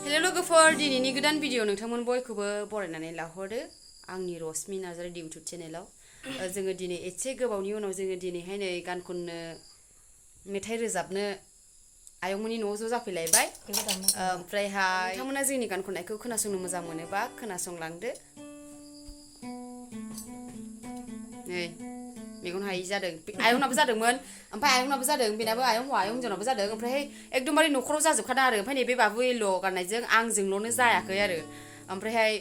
hello लोगोफोर दिनैनि गोदान भिडिअ नोंथांमोन बयखौबो बरायनानै लाहरो आंनि रश्मि नार्जारी इउट्यूब चेनेलाव जोङो दिनै एसे गोबावनि उनाव जोङो दिनैहाय नै गान खननो मेथाइ रोजाबनो आयंमोननि न'आव ज' जाफैलायबाय ओमफ्रायहाय नोंथांमोना जोंनि गान खननायखौ खोनासंनो मोजां मोनोबा खोनासंलांदो नै मेगन हायि जादों आयंनाबो जादोंमोन ओमफ्राय आयंनाबो जादों बेनाबो आयं हौवा आयं हिनजावनाबो जादों ओमफ्रायहाय एकदमबारे न'खराव जाजोबखादों आरो ओमफ्राय नैबे बाबु येल्ल' गाननायजों आंजोंल'नो जायाखै आरो ओमफ्रायहाय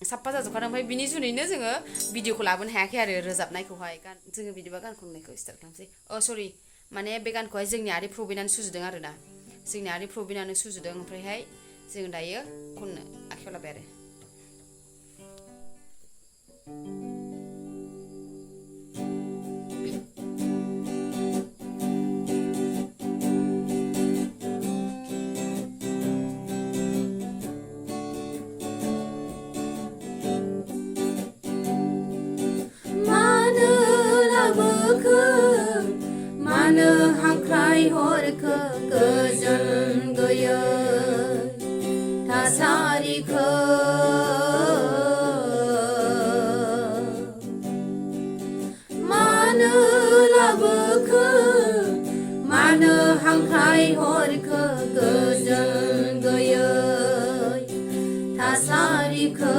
साफा जाजोबखादों ओमफ्राय बिनि जुनैनो जोङो भिडिअखौ लाबोनो हायाखै आरो रोजाबनायखौहाय जोङो बिदिबा गान खननायखौ स्टार्ट खालामसै सरि माने बे गानखौहाय जोंनि आदै प्रबिनानो सुजुदों आरोना जोंनि आदै प्रबिनानो सुजुदों ओमफ्रायहाय जों दायो खननो आखायाव लाबाय आरो मानो हांख्राय हरखो गोजोन गैयै थासारिखौ मानो लाबोखो मानो हांख्राय हरखो गोजोन गैयै थासारिखौ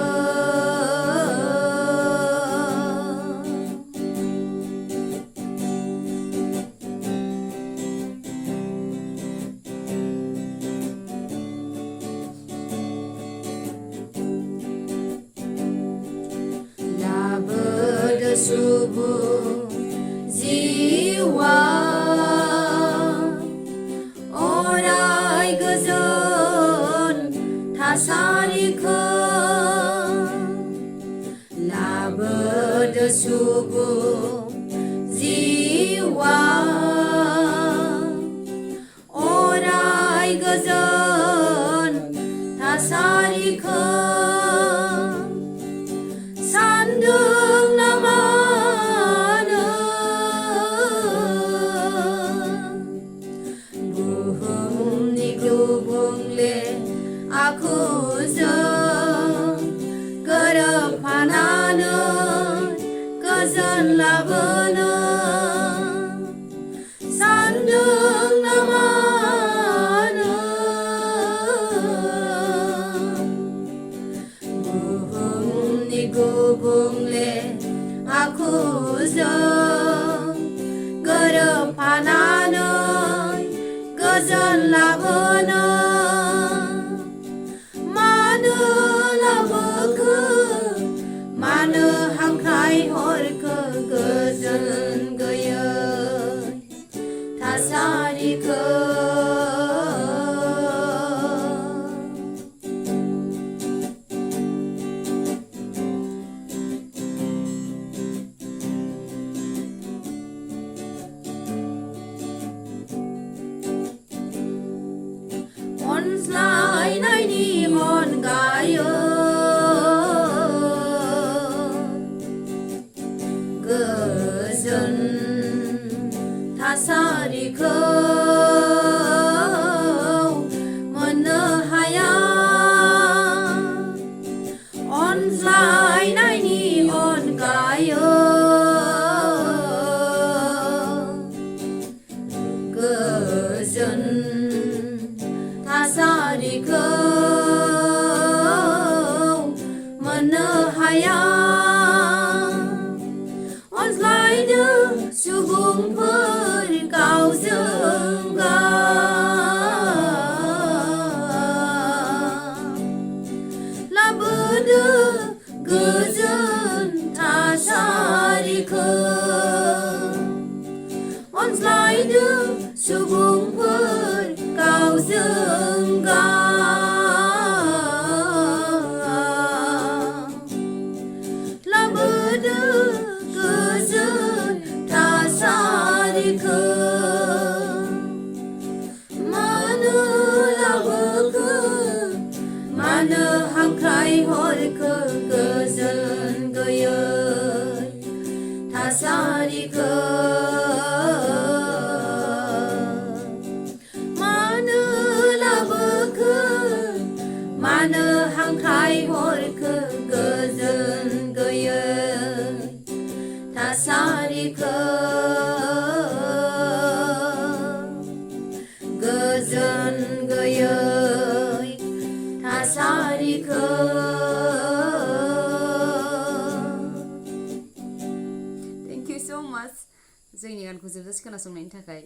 subuh jiwa orai goजोन थासारिखौ लाबोदो subuh jiwa orai goजोन थासारिखौ सान्दुं नामा गुबुंले आखुजों गोरोबफानानै गोजोन लाबोनो सान्दुं नामानो बुहुमनि गुबुंले आखुजों गोरोबफानानै गोजोन लाबोनो मानो लाबोखो मानो हांख्राय हरखो गोजोन गैयै थासारिखौ अनज्लायनायनि अनगायै गोजोन थासारिखौ मोननो हाया अनज्लायनायनि अनगायै गोजोन थासारिखौ मोननो हाया अनज्लायदो सुबुंफोर गावजों गाव लाबोदो गोजोन थासारिखौ अनज्लायदो सुबुंफोर गावजों गाव लाबोदो गोजोन थासारिखौ मानो लाबोखो मानो हांख्राय हरखो गोजोन गैयै थासारिखौ जानो हांख्राय हरखो गोजोन गैयै थासारिखौ गोजोन गैयै थासारिखौ थेंक इउ स' माच जोंनि गानखौ जोबजासे खोनासंनायनि थाखाय